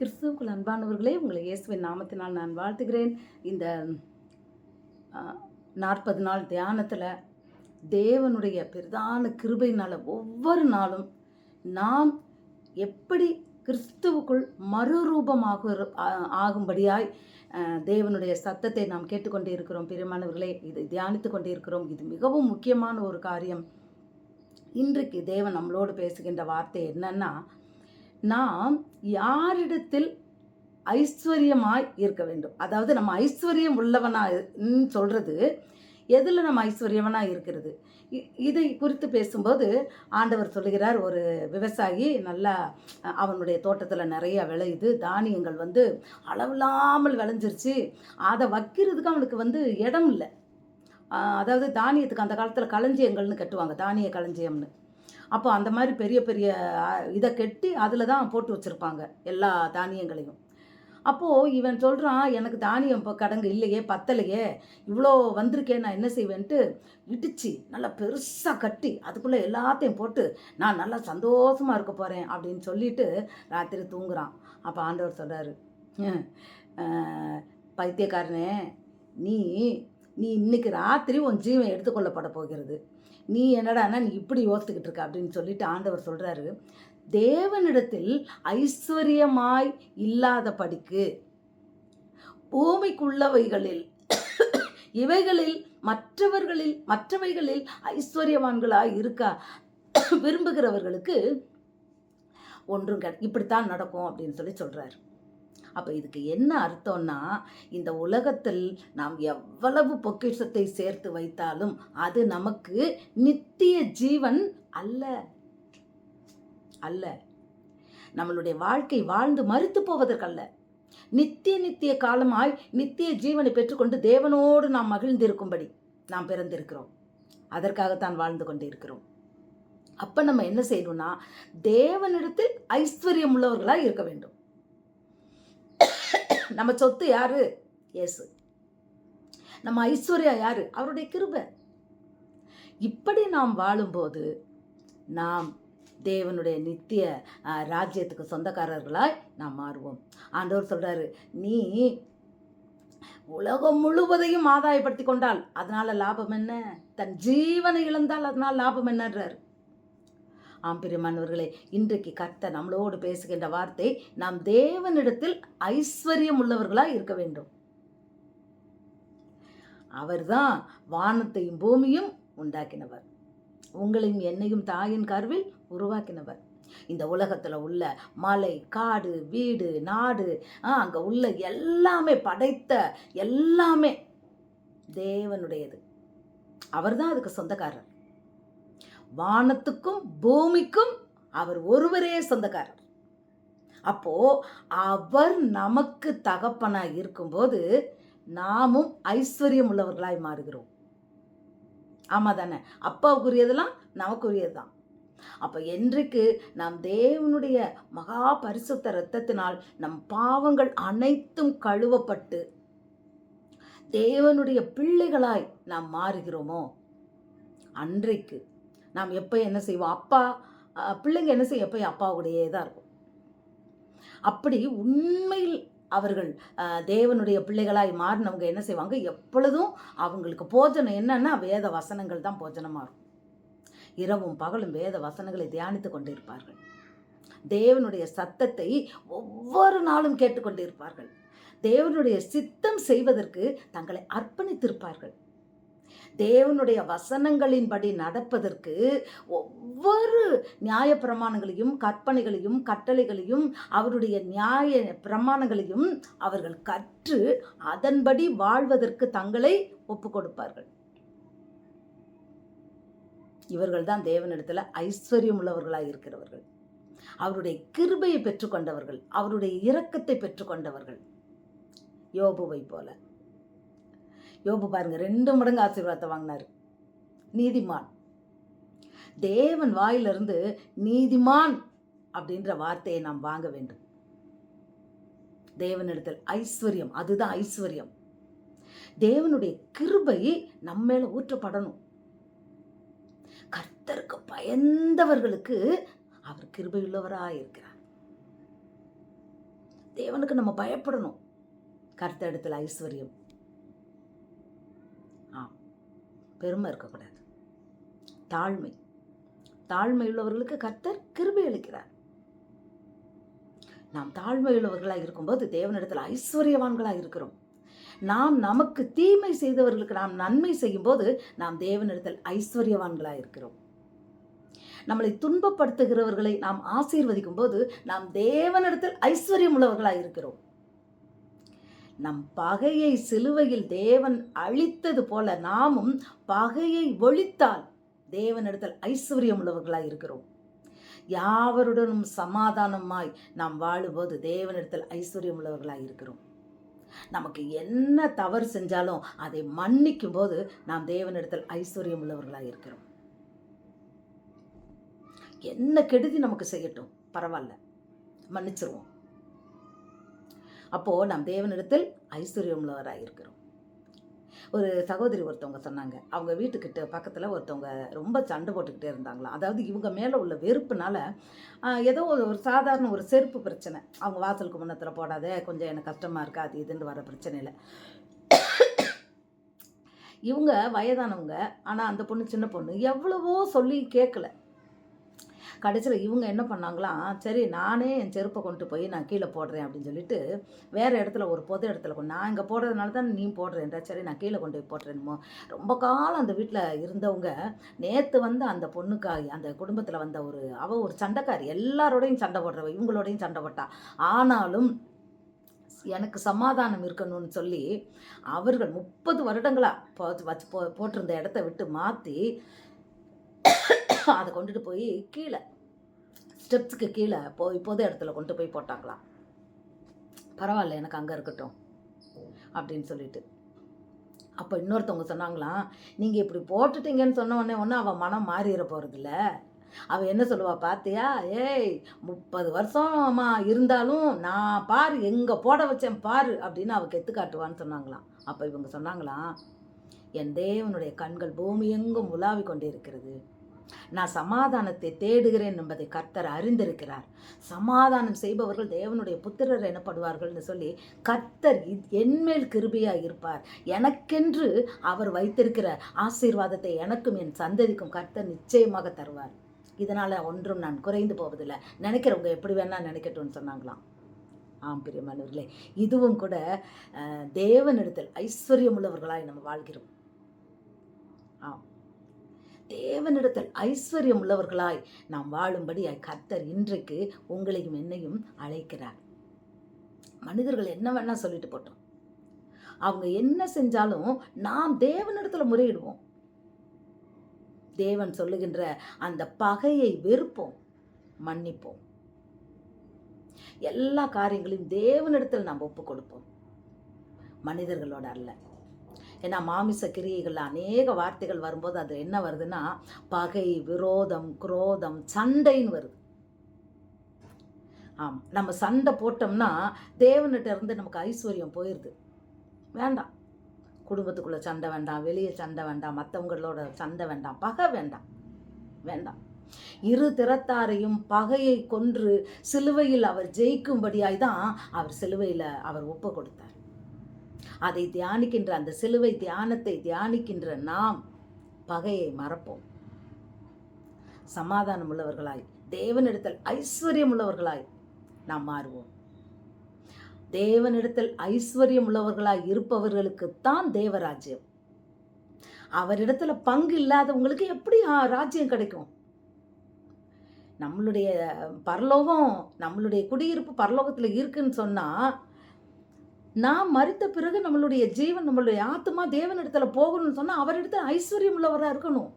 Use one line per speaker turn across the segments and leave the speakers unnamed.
கிறிஸ்துவுக்குள் அன்பானவர்களே, உங்களை இயேசுவின் நாமத்தினால் நான் வாழ்த்துகிறேன். இந்த 40 நாள் தியானத்தில் தேவனுடைய பெரிதான கிருபையினால் ஒவ்வொரு நாளும் நாம் எப்படி கிறிஸ்துவுக்குள் மறுரூபமாக ஆகும்படியாய் தேவனுடைய சத்தத்தை நாம் கேட்டுக்கொண்டே இருக்கிறோம். பிரியமானவர்களே, இதை தியானித்து கொண்டே இருக்கிறோம். இது மிகவும் முக்கியமான ஒரு காரியம். இன்றைக்கு தேவன் நம்மளோடு பேசுகின்ற வார்த்தை என்னன்னா, நாம் யாரிடத்தில் ஐஸ்வர்யமாய் இருக்க வேண்டும். அதாவது நம்ம ஐஸ்வர்யம் உள்ளவனா சொல்றது எதில் நம்ம ஐஸ்வர்யவனா இருக்கிறது. இதை குறித்து பேசும்போது ஆண்டவர் சொல்லுகிறார், ஒரு விவசாயி நல்லா அவனுடைய தோட்டத்தில் நிறைய விளையுது, தானியங்கள் அளவில்லாமல் விளைஞ்சிருச்சு. அதை வைக்கிறதுக்கு அவனுக்கு இடம் இல்லை. அதாவது தானியத்துக்கு அந்த காலத்தில் களஞ்சியங்கள்னு கட்டுவாங்க, தானிய களஞ்சியம்னு. அப்போ அந்த மாதிரி பெரிய பெரிய இதை கட்டி அதில் தான் போட்டு வச்சுருப்பாங்க எல்லா தானியங்களையும். அப்போது இவன் சொல்கிறான், எனக்கு தானியம் இப்போ கடங்கு இல்லையே, பத்தலையே, இவ்வளோ வந்திருக்கேன், நான் என்ன செய்வேன்ட்டு இடித்து நல்லா பெருசாக கட்டி அதுக்குள்ளே எல்லாத்தையும் போட்டு நான் நல்லா சந்தோஷமாக இருக்க போகிறேன் அப்படின்னு சொல்லிட்டு ராத்திரி தூங்குறான். அப்போ ஆண்டவர் சொல்கிறாரு, பைத்தியக்காரனே, நீ நீ இன்னைக்கு ராத்திரி உன் ஜீவன் எடுத்துக்கொள்ளப்பட போகிறது. நீ என்னடானா நீ இப்படி யோசித்துக்கிட்டு இருக்க அப்படின்னு சொல்லிட்டு ஆண்டவர் சொல்கிறாரு, தேவனிடத்தில் ஐஸ்வர்யமாய் இல்லாதபடிக்கு பூமிக்குள்ளவைகளில் இவைகளில் மற்றவைகளில் ஐஸ்வர்யவான்களாய் இருக்க விரும்புகிறவர்களுக்கு ஒன்றும் இப்படித்தான் நடக்கும் அப்படின்னு சொல்லி சொல்கிறார். அப்போ இதுக்கு என்ன அர்த்தம்னா, இந்த உலகத்தில் நாம் எவ்வளவு பொக்கிஷத்தை சேர்த்து வைத்தாலும் அது நமக்கு நித்திய ஜீவன் அல்ல அல்ல. நம்மளுடைய வாழ்க்கை வாழ்ந்து மரித்து போவதற்கல்ல, நித்திய காலமாய் நித்திய ஜீவனை பெற்றுக்கொண்டு தேவனோடு நாம் மகிழ்ந்திருக்கும்படி நாம் பிறந்திருக்கிறோம். அதற்காகத்தான் வாழ்ந்து கொண்டு இருக்கிறோம். அப்போ நம்ம என்ன செய்யணும்னா, தேவனிடத்தில் ஐஸ்வர்யம் உள்ளவர்களாக இருக்க வேண்டும். நம்ம சொத்து யாரு? இயேசு. நம்ம ஐஸ்வர்யா யாரு? அவருடைய கிருபை. இப்படி நாம் வாழும்போது நாம் தேவனுடைய நித்திய ராஜ்யத்துக்கு சொந்தக்காரர்களாய் நாம் மாறுவோம். ஆண்டவர் சொல்றாரு, நீ உலகம் முழுவதையும் ஆதாயப்படுத்தி கொண்டால் அதனால லாபம் என்ன? தன் ஜீவனை இழந்தால் அதனால் லாபம் என்னன்றார். பிரியமானவர்களே, இன்றைக்கு கர்த்தர் நம்மளோடு பேசுகின்ற வார்த்தை, நாம் தேவனிடத்தில் ஐஸ்வர்யம் உள்ளவர்களாக இருக்க வேண்டும். அவர்தான் வானத்தையும் பூமியும் உண்டாக்கினவர், உங்களையும் என்னையும் தாயின் கருவில் உருவாக்கினவர். இந்த உலகத்தில் உள்ள மலை, காடு, வீடு, நாடு, அங்கே உள்ள எல்லாமே, படைத்த எல்லாமே தேவனுடையது. அவர்தான் அதுக்கு சொந்தக்காரர். வானத்துக்கும் பூமிக்கும் அவர் ஒருவரே சொந்தக்காரர். அப்போ அவர் நமக்கு தகப்பனாய் இருக்கும்போது நாமும் ஐஸ்வர்யம் உள்ளவர்களாய் மாறுகிறோம். ஆமா தானே? அப்பாவுக்குரியதெல்லாம் நமக்குரியது தான். அப்போ என்றைக்கு நாம் தேவனுடைய மகா பரிசுத்த இரத்தத்தினால் நம் பாவங்கள் அனைத்தும் கழுவப்பட்டு தேவனுடைய பிள்ளைகளாய் நாம் மாறுகிறோமோ, அன்றைக்கு நாம் எப்போ என்ன செய்வோம்? பிள்ளைங்க என்ன செய்யும்? எப்போ அப்பாவுடையே தான் இருக்கும். அப்படி உண்மையில் அவர்கள் தேவனுடைய பிள்ளைகளாய் மாறினவங்க என்ன செய்வாங்க? எப்பொழுதும் அவங்களுக்கு போஜனம் என்னன்னா வேத வசனங்கள் தான் போஜனமாக இருக்கும். இரவும் பகலும் வேத வசனங்களை தியானித்து கொண்டிருப்பார்கள். தேவனுடைய சத்தத்தை ஒவ்வொரு நாளும் கேட்டுக்கொண்டிருப்பார்கள். தேவனுடைய சித்தம் செய்வதற்கு தங்களை அர்ப்பணித்திருப்பார்கள். தேவனுடைய வசனங்களின்படி நடப்பதற்கு ஒவ்வொரு நியாய பிரமாணங்களையும், கற்பனைகளையும், கட்டளைகளையும், அவருடைய நியாய பிரமாணங்களையும் அவர்கள் கற்று அதன்படி வாழ்வதற்கு தங்களை ஒப்பு கொடுப்பார்கள். இவர்கள் தான் தேவனிடத்தில் ஐஸ்வர்யம் உள்ளவர்களாக இருக்கிறவர்கள், அவருடைய கிருபையை பெற்றுக்கொண்டவர்கள், அவருடைய இரக்கத்தை பெற்றுக்கொண்டவர்கள். யோபுவை போல. யோபு பாருங்க, 2 மடங்கு ஆசீர்வாதத்தை வாங்கினார். நீதிமான். தேவன் வாயிலிருந்து நீதிமான் அப்படின்ற வார்த்தையை நாம் வாங்க வேண்டும். தேவனிடத்தில் ஐஸ்வர்யம், அதுதான் ஐஸ்வர்யம். தேவனுடைய கிருபை நம்ம மேல ஊற்றப்படணும். கர்த்தருக்கு பயந்தவர்களுக்கு அவர் கிருபையுள்ளவராக இருக்கிறார். தேவனுக்கு நம்ம பயப்படணும். கர்த்தரிடத்தில் ஐஸ்வர்யம். பெருமை இருக்கக்கூடாது. தாழ்மை. தாழ்மை உள்ளவர்களுக்கு கர்த்தர் கிருபை அளிக்கிறார். நாம் தாழ்மை உள்ளவர்களாக இருக்கும்போது தேவனிடத்தில் ஐஸ்வர்யவான்களாக இருக்கிறோம். நாம் நமக்கு தீமை செய்தவர்களுக்கு நாம் நன்மை செய்யும் போது நாம் தேவனிடத்தில் ஐஸ்வர்யவான்களாக இருக்கிறோம். நம்மளை துன்பப்படுத்துகிறவர்களை நாம் ஆசீர்வதிக்கும் போது நாம் தேவனிடத்தில் ஐஸ்வர்யம் உள்ளவர்களாக இருக்கிறோம். நம் பகையை சிலுவையில் தேவன் அழித்தது போல நாமும் பகையை ஒழித்தால் தேவனிடத்தில் ஐஸ்வர்யம் உள்ளவர்களாக இருக்கிறோம். யாவருடனும் சமாதானமாய் நாம் வாழும்போது தேவனிடத்தில் ஐஸ்வர்யம் உள்ளவர்களாக இருக்கிறோம். நமக்கு என்ன தவறு செஞ்சாலும் அதை மன்னிக்கும் போது நாம் தேவனிடத்தில் ஐஸ்வர்யம் உள்ளவர்களாக இருக்கிறோம். என்ன கெடுதி நமக்கு செய்யட்டும், பரவாயில்ல, மன்னிச்சிருவோம். அப்போது நாம் தேவனிடத்தில் ஐஸ்வர்யம் உள்ளவராக இருக்கிறோம். ஒரு சகோதரி ஒருத்தவங்க சொன்னாங்க, அவங்க வீட்டுக்கிட்ட பக்கத்தில் ஒருத்தவங்க ரொம்ப சண்டை போட்டுக்கிட்டே இருந்தாங்களாம். அதாவது இவங்க மேலே உள்ள வெறுப்புனால ஏதோ ஒரு சாதாரண ஒரு செருப்பு பிரச்சனை, அவங்க வாசலுக்கு முன்னத்தில் போடாத, கொஞ்சம் எனக்கு கஷ்டமாக இருக்கா, அது இதுன்னு வர பிரச்சனையில் இவங்க வயதானவங்க. ஆனால் அந்த பொண்ணு சின்ன பொண்ணு, எவ்வளவோ சொல்லி கேட்கல. கடைசியில் இவங்க என்ன பண்ணாங்களாம், சரி நானே என் செருப்பை கொண்டு போய் நான் கீழே போடுறேன் அப்படின்னு சொல்லிட்டு வேறு இடத்துல, ஒரு பொது இடத்துல நான் இங்கே போடுறதுனால தான் நீ போடுறேன்ற, சரி நான் கீழே கொண்டு போய் போடுறேன்மோ. ரொம்ப காலம் அந்த வீட்டில் இருந்தவங்க நேற்று வந்து அந்த பொண்ணுக்காய், அந்த குடும்பத்தில் வந்த அவள் ஒரு சண்டைக்காரி, எல்லாரோடையும் சண்டை போடுறவ, இவங்களோடையும் சண்டை போட்டா. ஆனாலும் எனக்கு சமாதானம் இருக்கணும்னு சொல்லி அவர்கள் 30 வருடங்களாக வச்சு போட்டிருந்த இடத்த விட்டு மாற்றி அதை கொண்டுட்டு போய் கீழே ஸ்டெப்ஸுக்கு கீழே போய் பொது இடத்துல கொண்டு போய் போட்டாங்களாம். பரவாயில்ல, எனக்கு அங்கே இருக்கட்டும் அப்படின்னு சொல்லிட்டு. அப்போ இன்னொருத்தவங்க சொன்னாங்களாம், நீங்கள் இப்படி போட்டுட்டீங்கன்னு சொன்ன உடனே அவள் மனம் மாறிட போகிறதில்ல. அவள் என்ன சொல்லுவா பார்த்தியா, ஏய் 30 வருஷமா இருந்தாலும் நான் பாரு எங்கே போட வச்சேன் பாரு அப்படின்னு அவள் கெத்து காட்டுவான்னு சொன்னாங்களாம். அப்போ இவங்க சொன்னாங்களாம், என் தேவனுடைய கண்கள் பூமி எங்கும் உலாவி கொண்டே இருக்கிறது. நான் சமாதானத்தை தேடுகிறேன் என்பதை கர்த்தர் அறிந்திருக்கிறார். சமாதானம் செய்பவர்கள் தேவனுடைய புத்திரர் எனப்படுவார்கள்னு சொல்லி கர்த்தர் என்மேல் கிருபையாக இருப்பார். எனக்கென்று அவர் வைத்திருக்கிற ஆசீர்வாதத்தை எனக்கும் என் சந்ததிக்கும் கர்த்தர் நிச்சயமாக தருவார். இதனால் ஒன்றும் நான் குறைந்து போவதில்லை. நினைக்கிறவங்க எப்படி வேணால் நினைக்கட்டும்னு சொன்னாங்களாம். ஆம் பிரியமானவர்களே, இதுவும் கூட தேவனிடத்தில் ஐஸ்வர்யம் உள்ளவர்களாய் நம்ம வாழ்கிறோம். ஆம், தேவனிடத்தில் ஐஸ்வர்யம் உள்ளவர்களாய் நாம் வாழும்படியாய் கர்த்தர் இன்றைக்கு உங்களையும் என்னையும் அழைக்கிறார். மனிதர்கள் என்ன வேணா சொல்லிட்டு போட்டோம், அவங்க என்ன செஞ்சாலும் நாம் தேவனிடத்துல முறையிடுவோம். தேவன் சொல்லுகின்ற அந்த பகையை வெறுப்போம், மன்னிப்போம். எல்லா காரியங்களையும் தேவனிடத்தில் நாம் ஒப்பு கொடுப்போம், மனிதர்களோட அல்ல. ஏன்னா மாமிச கிரியைகள் அநேக வார்த்தைகள் வரும்போது அது என்ன வருதுன்னா பகை, விரோதம், குரோதம், சண்டைன்னு வருது. ஆமாம், நம்ம சண்டை போட்டோம்னா தேவன்கிட்ட இருந்து நமக்கு ஐஸ்வர்யம் போயிடுது. வேண்டாம், குடும்பத்துக்குள்ளே சண்டை வேண்டாம், வெளியே சண்டை வேண்டாம், மற்றவங்களோட சண்டை வேண்டாம், பகை வேண்டாம், வேண்டாம். இரு திறத்தாரையும் பகையை கொன்று சிலுவையில் அவர் ஜெயிக்கும்படியாய் தான் அவர் சிலுவையில் அவர் ஒப்பு கொடுத்தார். அதை தியானிக்கின்ற, அந்த சிலுவை தியானத்தை தியானிக்கின்ற நாம் பகையை மறப்போம். சமாதானம் உள்ளவர்களாய், தேவனிடத்தில் ஐஸ்வர்யம் உள்ளவர்களாய் நாம் மாறுவோம். தேவனிடத்தில் ஐஸ்வர்யம் உள்ளவர்களாய் இருப்பவர்களுக்குத்தான் தேவராஜ்யம். அவரிடத்துல பங்கு இல்லாதவங்களுக்கு எப்படி ராஜ்யம் கிடைக்கும்? நம்மளுடைய பரலோகம், நம்மளுடைய குடியிருப்பு பரலோகத்தில் இருக்குன்னு சொன்னால், நாம் மரித்த பிறகு நம்மளுடைய ஜீவன், நம்மளுடைய ஆத்மா தேவனிடத்துல போகணும்னு சொன்னால் அவரிடத்தில் ஐஸ்வர்யம் உள்ளவராக இருக்கணும்.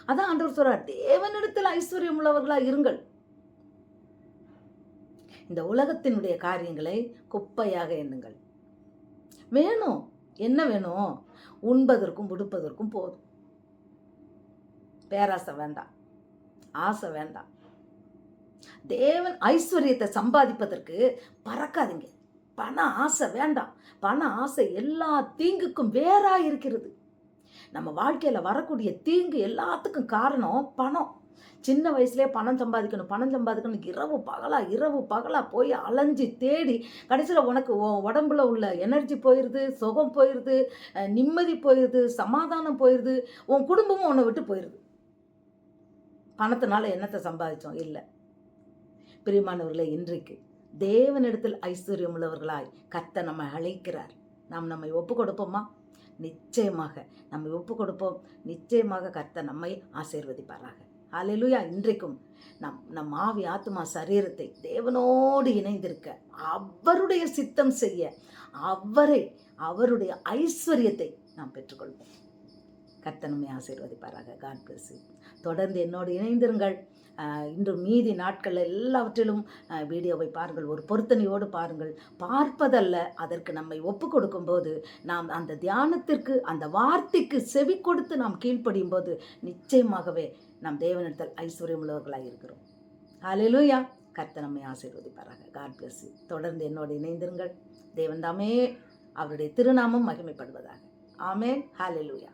அதான் ஆண்டவர் சொல்றார், தேவனிடத்தில் ஐஸ்வர்யம் உள்ளவர்களாக இருங்கள். இந்த உலகத்தினுடைய காரியங்களை குப்பையாக எண்ணுங்கள். வேணும், என்ன வேணும்? உண்பதற்கும் உடுப்பதற்கும் போதும். பேராசை வேண்டாம், ஆசை வேண்டாம். தேவன் ஐஸ்வர்யத்தை சம்பாதிப்பதற்கு பறக்காதீங்க. பண ஆசை வேண்டாம். பண ஆசை எல்லா தீங்குக்கும் வேறா இருக்கிறது. நம்ம வாழ்க்கையில் வரக்கூடிய தீங்கு எல்லாத்துக்கும் காரணம் பணம். சின்ன வயசுலேயே பணம் சம்பாதிக்கணும் இரவு பகலாக போய் அலைஞ்சி தேடி கடைசியில் உனக்கு உடம்புல உள்ள எனர்ஜி போயிடுது, சுகம் போயிடுது, நிம்மதி போயிடுது, சமாதானம் போயிடுது, உன் குடும்பமும் உன்னை விட்டு போயிடுது. பணத்தினால என்னத்தை சம்பாதிச்சோம்? இல்லை. பிரியமானவர்களே, இன்றைக்கு தேவனிடத்தில் ஐஸ்வர்யம் உள்ளவர்களாய் கர்த்தர் நம்மை அழைக்கிறார். நாம் நம்மை ஒப்பு கொடுப்போமா? நிச்சயமாக நம்மை ஒப்பு கொடுப்போம். நிச்சயமாக கர்த்தர் நம்மை ஆசீர்வதிப்பாராக. அல்லேலூயா. இன்றைக்கும் நம் ஆவி, ஆத்துமா, சரீரத்தை தேவனோடு இணைந்திருக்க, அவருடைய சித்தம் செய்ய, அவருடைய ஐஸ்வர்யத்தை நாம் பெற்றுக்கொள்வோம். கர்த்தர் நம்மை ஆசீர்வதிப்பாராக. God bless you. தொடர்ந்து என்னோடு இணைந்திருங்கள். இன்று மீதி நாட்கள் எல்லாவற்றிலும் வீடியோவை பாருங்கள், ஒரு பொருத்தனையோடு பாருங்கள். பார்ப்பதல்ல, அதற்கு நம்மை ஒப்பு கொடுக்கும்போது, நாம் அந்த தியானத்திற்கு, அந்த வார்த்தைக்கு செவி கொடுத்து நாம் கீழ்ப்படியும் போது நிச்சயமாகவே நாம் தேவனிடத்தில் ஐஸ்வர்யம் உள்ளவர்களாக இருக்கிறோம். ஹல்லேலூயா. கர்த்தர் நம்மை ஆசீர்வதிப்பாராக. God bless you. தொடர்ந்து என்னோடு இணைந்திருங்கள். தேவன் தாமே அவருடைய திருநாமம் மகிமைப்படுவதாக. ஆமென். ஹல்லேலூயா.